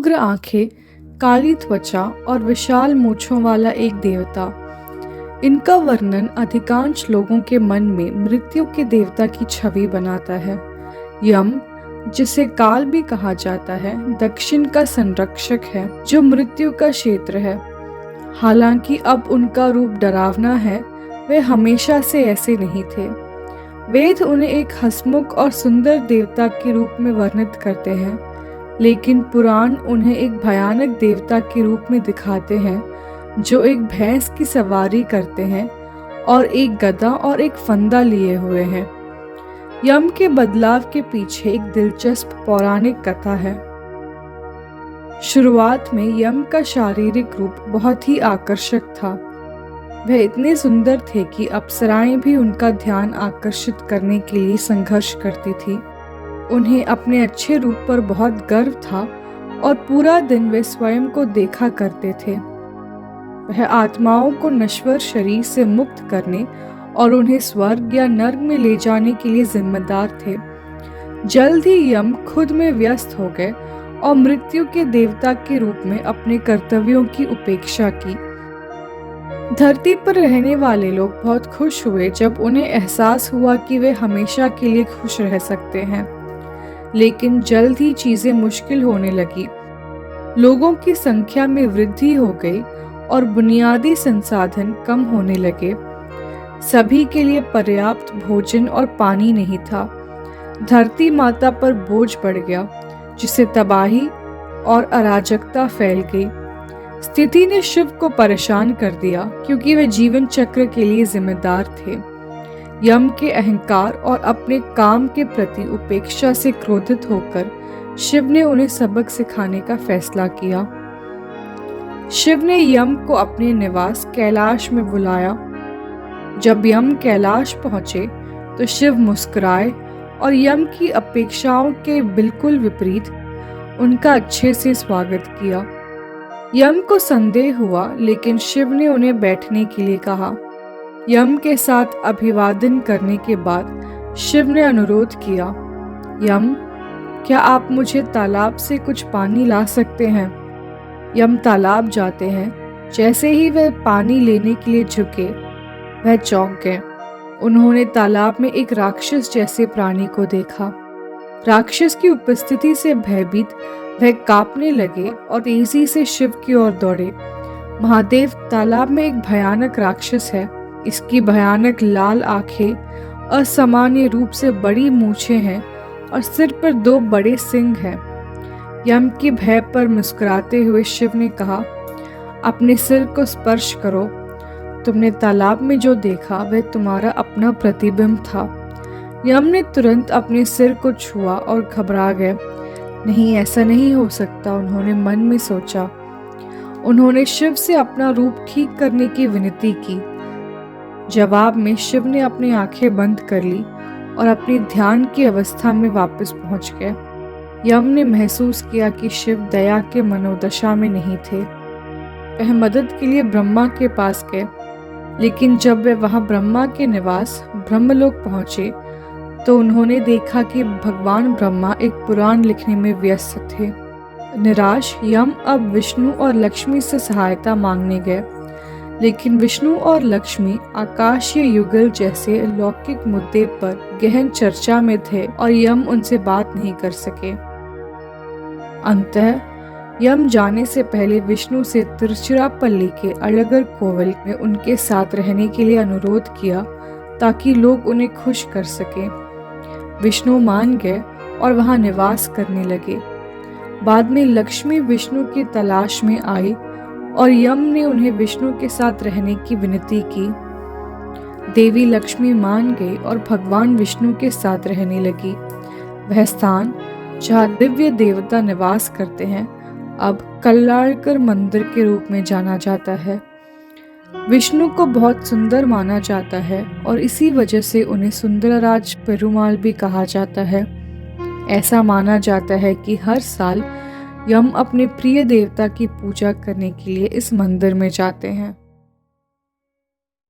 उग्र आंखें, काली त्वचा और विशाल मूंछों वाला एक देवता। इनका वर्णन अधिकांश लोगों के मन में मृत्यु के देवता की छवि बनाता है। यम, जिसे काल भी कहा जाता है, दक्षिण का संरक्षक है जो मृत्यु का क्षेत्र है। हालांकि अब उनका रूप डरावना है, वे हमेशा से ऐसे नहीं थे। वेद उन्हें एक हंसमुख और सुंदर देवता के रूप में वर्णित करते हैं, लेकिन पुराण उन्हें एक भयानक देवता के रूप में दिखाते हैं जो एक भैंस की सवारी करते हैं और एक गदा और एक फंदा लिए हुए हैं। यम के बदलाव के पीछे एक दिलचस्प पौराणिक कथा है। शुरुआत में यम का शारीरिक रूप बहुत ही आकर्षक था। वह इतने सुंदर थे कि अप्सराएं भी उनका ध्यान आकर्षित करने के लिए संघर्ष करती थी। उन्हें अपने अच्छे रूप पर बहुत गर्व था और पूरा दिन वे स्वयं को देखा करते थे। वह आत्माओं को नश्वर शरीर से मुक्त करने और उन्हें स्वर्ग या नर्क में ले जाने के लिए जिम्मेदार थे। जल्द ही यम खुद में व्यस्त हो गए और मृत्यु के देवता के रूप में अपने कर्तव्यों की उपेक्षा की। धरती पर रहने वाले लोग बहुत खुश हुए जब उन्हें एहसास हुआ कि वे हमेशा के लिए खुश रह सकते हैं, लेकिन जल्द ही चीजें मुश्किल होने लगी। लोगों की संख्या में वृद्धि हो गई और बुनियादी संसाधन कम होने लगे। सभी के लिए पर्याप्त भोजन और पानी नहीं था। धरती माता पर बोझ बढ़ गया, जिससे तबाही और अराजकता फैल गई। स्थिति ने शिव को परेशान कर दिया क्योंकि वे जीवन चक्र के लिए जिम्मेदार थे। यम के अहंकार और अपने काम के प्रति उपेक्षा से क्रोधित होकर शिव ने उन्हें सबक सिखाने का फैसला किया। शिव ने यम को अपने निवास कैलाश में बुलाया। जब यम कैलाश पहुंचे तो शिव मुस्कुराए और यम की अपेक्षाओं के बिल्कुल विपरीत उनका अच्छे से स्वागत किया। यम को संदेह हुआ, लेकिन शिव ने उन्हें बैठने के लिए कहा। यम के साथ अभिवादन करने के बाद शिव ने अनुरोध किया, यम, क्या आप मुझे तालाब से कुछ पानी ला सकते हैं? यम तालाब जाते हैं। जैसे ही वह पानी लेने के लिए झुके, वह चौंक गए। उन्होंने तालाब में एक राक्षस जैसे प्राणी को देखा। राक्षस की उपस्थिति से भयभीत वह कांपने लगे और तेजी से शिव की ओर दौड़े। महादेव, तालाब में एक भयानक राक्षस है। इसकी भयानक लाल आंखें, असामान्य रूप से बड़ी मूछें हैं और सिर पर 2 बड़े सींग हैं। यम के भय पर मुस्कुराते हुए शिव ने कहा, अपने सिर को स्पर्श करो। तुमने तालाब में जो देखा वह तुम्हारा अपना प्रतिबिंब था। यम ने तुरंत अपने सिर को छुआ और घबरा गए। नहीं, ऐसा नहीं हो सकता, उन्होंने मन में सोचा। उन्होंने शिव से अपना रूप ठीक करने की विनती की। जवाब में शिव ने अपनी आंखें बंद कर ली और अपनी ध्यान की अवस्था में वापस पहुंच गए। यम ने महसूस किया कि शिव दया के मनोदशा में नहीं थे। वह मदद के लिए ब्रह्मा के पास गए, लेकिन जब वे वहां ब्रह्मा के निवास ब्रह्मलोक पहुंचे तो उन्होंने देखा कि भगवान ब्रह्मा एक पुराण लिखने में व्यस्त थे। निराश यम अब विष्णु और लक्ष्मी से सहायता मांगने गए, लेकिन विष्णु और लक्ष्मी आकाशीय युगल जैसे लौकिक मुद्दे पर गहन चर्चा में थे और यम उनसे बात नहीं कर सके। अंततः यम जाने से पहले विष्णु से तिरुचिरापल्ली के अड़गर कोविल में उनके साथ रहने के लिए अनुरोध किया ताकि लोग उन्हें खुश कर सके। विष्णु मान गए और वहां निवास करने लगे। बाद में लक्ष्मी विष्णु की तलाश में आई और यम ने उन्हें विष्णु के साथ रहने की विनती की। देवी लक्ष्मी मान गई और भगवान विष्णु के साथ रहने लगी। वह स्थान जहाँ दिव्य देवता निवास करते हैं अब कल्लाड़कर मंदिर के रूप में जाना जाता है। विष्णु को बहुत सुंदर माना जाता है और इसी वजह से उन्हें सुंदरराज पेरुमाल भी कहा जाता है। ऐसा माना जाता है कि हर साल यम अपने प्रिय देवता की पूजा करने के लिए इस मंदिर में जाते हैं।